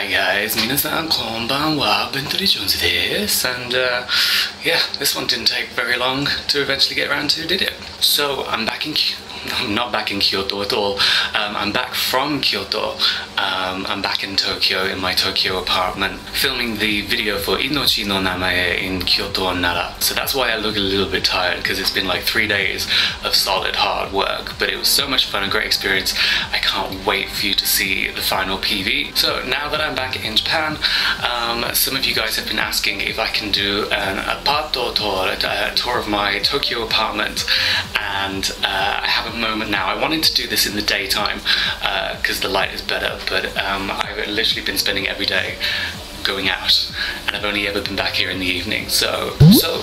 Hi guys, minasan konbanwa, Bentley desu, and yeah, this one didn't take very long to eventually get around to, did it? So I'm back in not back in Kyoto at all. I'm back from Kyoto. I'm back in Tokyo, in my Tokyo apartment, filming the video for Inochi no Namae in Kyoto and Nara. So that's why I look a little bit tired, because it's been like 3 days of solid hard work, but it was so much fun, a great experience. I can't wait for you to see the final PV. So now that I'm back in Japan, some of you guys have been asking if I can do an apato tour, a tour of my Tokyo apartment, and I have a moment now. I wanted to do this in the daytime because the light is better, but I've literally been spending every day going out, and I've only ever been back here in the evening. So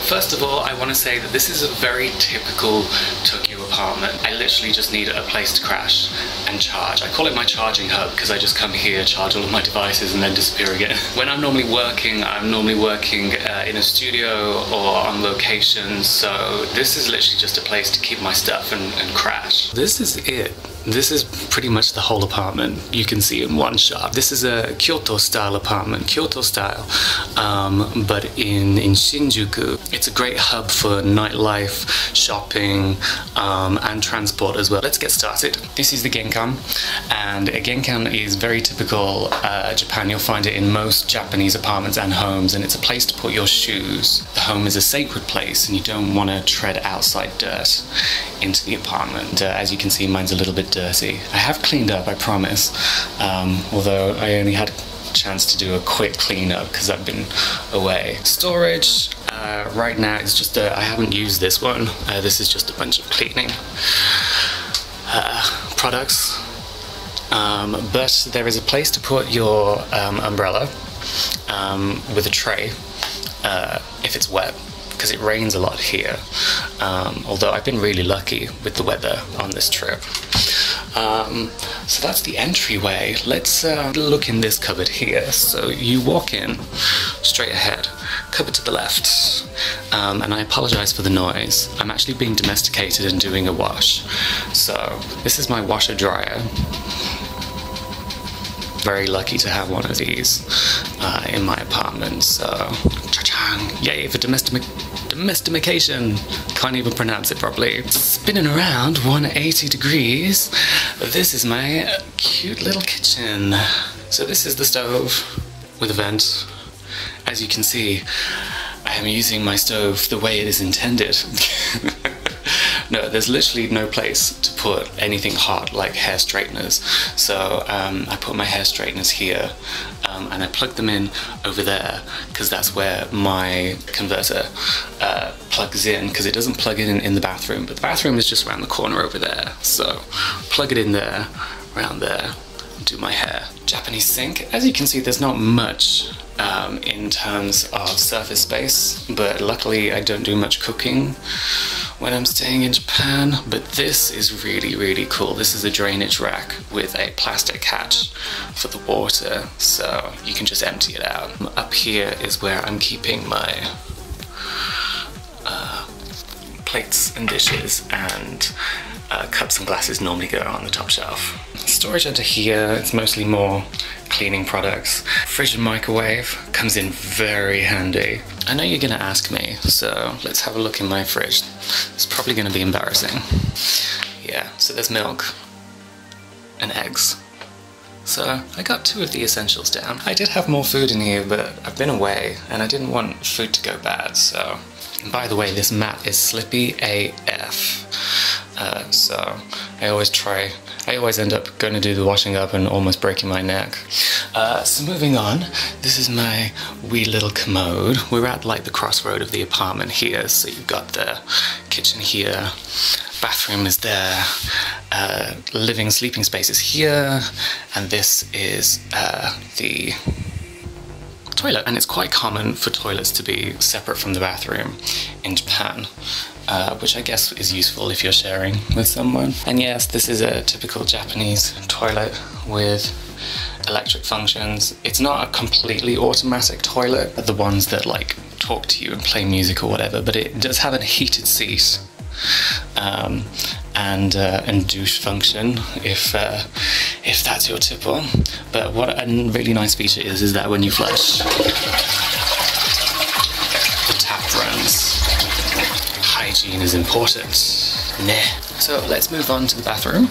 first of all, I want to say that this is a very typical Tokyo apartment. I literally just need a place to crash and charge. I call it my charging hub because I just come here, charge all of my devices, and then disappear again. When I'm normally working, in a studio or on location, so this is literally just a place to keep my stuff and crash. This is it. This is pretty much the whole apartment you can see in one shot. This is a Kyoto style apartment, but in Shinjuku. It's a great hub for nightlife, shopping, and transport as well. Let's get started. This is the genkan, and a genkan is very typical Japan. You'll find it in most Japanese apartments and homes, and it's a place to put your shoes. The home is a sacred place, and you don't want to tread outside dirt into the apartment. As you can see, mine's a little bit dirty. I have cleaned up, I promise, although I only had a chance to do a quick cleanup because I've been away. Storage, right now it's just I haven't used this one. This is just a bunch of cleaning products, but there is a place to put your umbrella with a tray if it's wet, because it rains a lot here, although I've been really lucky with the weather on this trip. So that's the entryway. Let's look in this cupboard here. So you walk in, straight ahead, cupboard to the left, and I apologize for the noise. I'm actually being domesticated and doing a wash. So this is my washer dryer. Very lucky to have one of these in my apartment, so cha-chang, yay for domestication. Can't even pronounce it properly. Spinning around 180 degrees. This is my cute little kitchen. So this is the stove with a vent. As you can see, I am using my stove the way it is intended. No, there's literally no place to put anything hot like hair straighteners. So I put my hair straighteners here, and I plug them in over there because that's where my converter plugs in, because it doesn't plug in the bathroom, but the bathroom is just around the corner over there. So plug it in there, around there, do my hair. Japanese sink. As you can see, there's not much in terms of surface space, but luckily I don't do much cooking when I'm staying in Japan. But this is really, really cool. This is a drainage rack with a plastic hatch for the water, so you can just empty it out. Up here is where I'm keeping my plates and dishes, and cups and glasses normally go on the top shelf. Storage under here, it's mostly more cleaning products. Fridge and microwave comes in very handy. I know you're gonna ask me, so let's have a look in my fridge. It's probably gonna be embarrassing. Yeah, so there's milk and eggs. So I got 2 of the essentials down. I did have more food in here, but I've been away and I didn't want food to go bad, so. And by the way, this mat is slippy AF. So I always end up going to do the washing up and almost breaking my neck. So moving on, this is my wee little commode. We're at like the crossroad of the apartment here, so you've got the kitchen here, bathroom is there, living sleeping space is here, and this is the toilet. And it's quite common for toilets to be separate from the bathroom in Japan, which I guess is useful if you're sharing with someone. And yes, this is a typical Japanese toilet with electric functions. It's not a completely automatic toilet, the ones that like talk to you and play music or whatever, but it does have a heated seat and douche function if if that's your tipple. But what a really nice feature is that when you flush, the tap runs. Hygiene is important. Nah. So let's move on to the bathroom.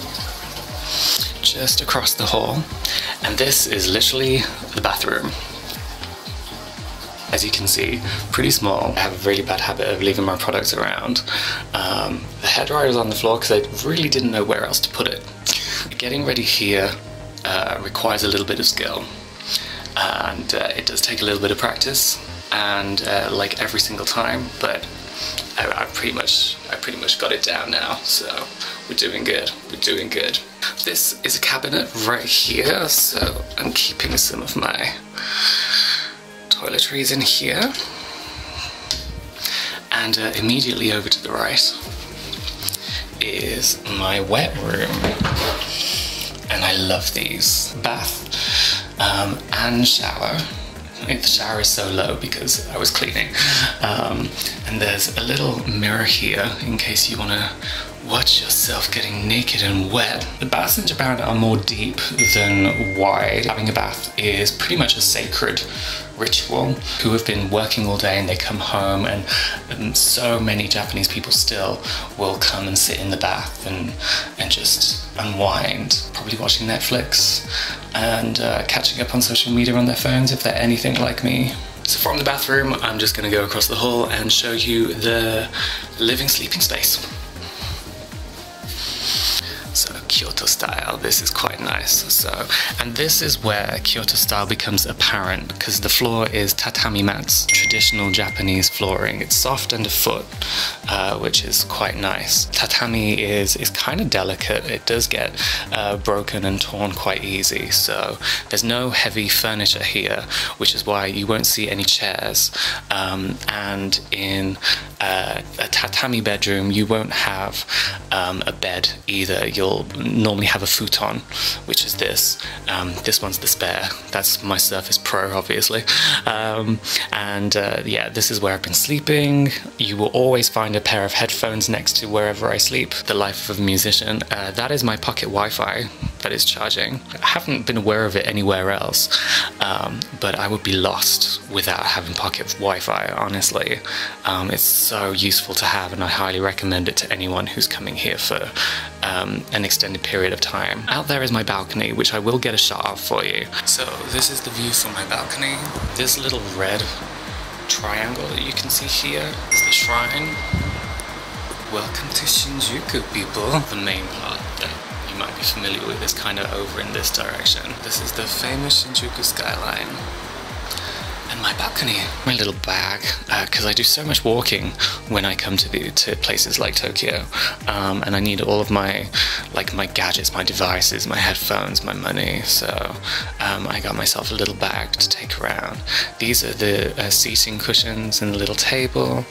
Just across the hall. And this is literally the bathroom. As you can see, pretty small. I have a really bad habit of leaving my products around. The hairdryer is on the floor because I really didn't know where else to put it. Getting ready here requires a little bit of skill. And it does take a little bit of practice. And like every single time, but I pretty much got it down now, so we're doing good, we're doing good. This is a cabinet right here, so I'm keeping some of my toiletries in here. And immediately over to the right is my wet room. And I love these. Bath and shower. The shower is so low because I was cleaning. And there's a little mirror here in case you want to watch yourself getting naked and wet. The baths in Japan are more deep than wide. Having a bath is pretty much a sacred ritual. Who have been working all day and they come home, and so many Japanese people still will come and sit in the bath and just unwind, probably watching Netflix and catching up on social media on their phones if they're anything like me. So from the bathroom, I'm just gonna go across the hall and show you the living sleeping space. So Kyoto style, this is quite nice. So, and this is where Kyoto style becomes apparent because the floor is tatami mats, traditional Japanese flooring. It's soft underfoot, which is quite nice. Tatami is kind of delicate. It does get broken and torn quite easy. So there's no heavy furniture here, which is why you won't see any chairs. And in a tatami bedroom, you won't have a bed either. You'll normally have a futon, which is this. This one's the spare. That's my Surface Pro, obviously. Yeah, this is where I've been sleeping. You will always find a pair of headphones next to wherever I sleep. The life of a musician. That is my pocket Wi-Fi that is charging. I haven't been aware of it anywhere else, but I would be lost without having pocket Wi-Fi, honestly. It's so useful to have, and I highly recommend it to anyone who's coming here for an extended period of time. Out there is my balcony, which I will get a shot of for you. So this is the view from my balcony. This little red triangle that you can see here is the shrine. Welcome to Shinjuku, people. The main part that you might be familiar with is kind of over in this direction. This is the famous Shinjuku skyline. And my balcony, my little bag, because I do so much walking when I come to places like Tokyo, and I need all of my gadgets, my devices, my headphones, my money. So I got myself a little bag to take around. These are the seating cushions and a little table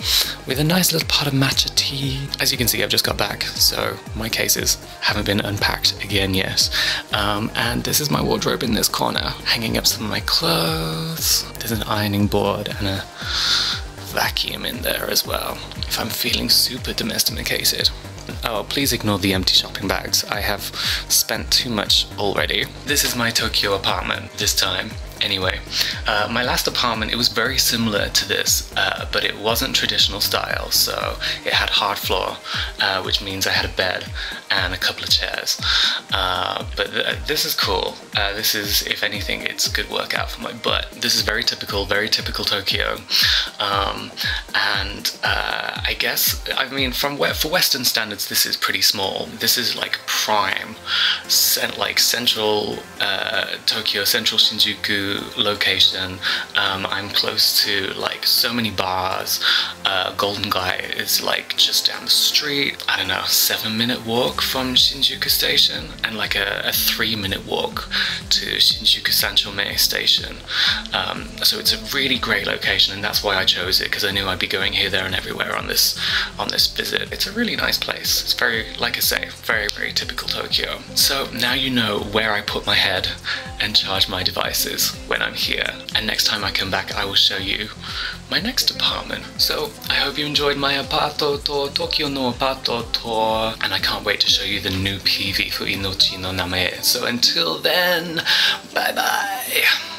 with a nice little pot of matcha tea. As you can see, I've just got back, so my cases haven't been unpacked again yet. And this is my wardrobe in this corner, hanging up some of my clothes. There's an ironing board and a vacuum in there as well, if I'm feeling super domesticated. Oh, please ignore the empty shopping bags. I have spent too much already. This is my Tokyo apartment this time. Anyway, my last apartment, it was very similar to this, but it wasn't traditional style, so it had hard floor, which means I had a bed and a couple of chairs. But this is cool. This is, if anything, it's a good workout for my butt. This is very typical Tokyo. I guess, I mean, for Western standards, this is pretty small. This is like prime, like central Tokyo, central Shinjuku location. I'm close to like so many bars. Golden Guy is like just down the street. I don't know, 7-minute walk from Shinjuku station, and like a 3-minute walk to Shinjuku Sanchome station. So it's a really great location, and that's why I chose it, because I knew I'd be going here, there and everywhere on this visit. It's a really nice place. It's very, like I say, very, very typical Tokyo. So now you know where I put my head and charge my devices. when I'm here. And next time I come back, I will show you my next apartment. So I hope you enjoyed my apato tour, Tokyo no apato tour, and I can't wait to show you the new PV for Inochi no Name. So until then, bye bye!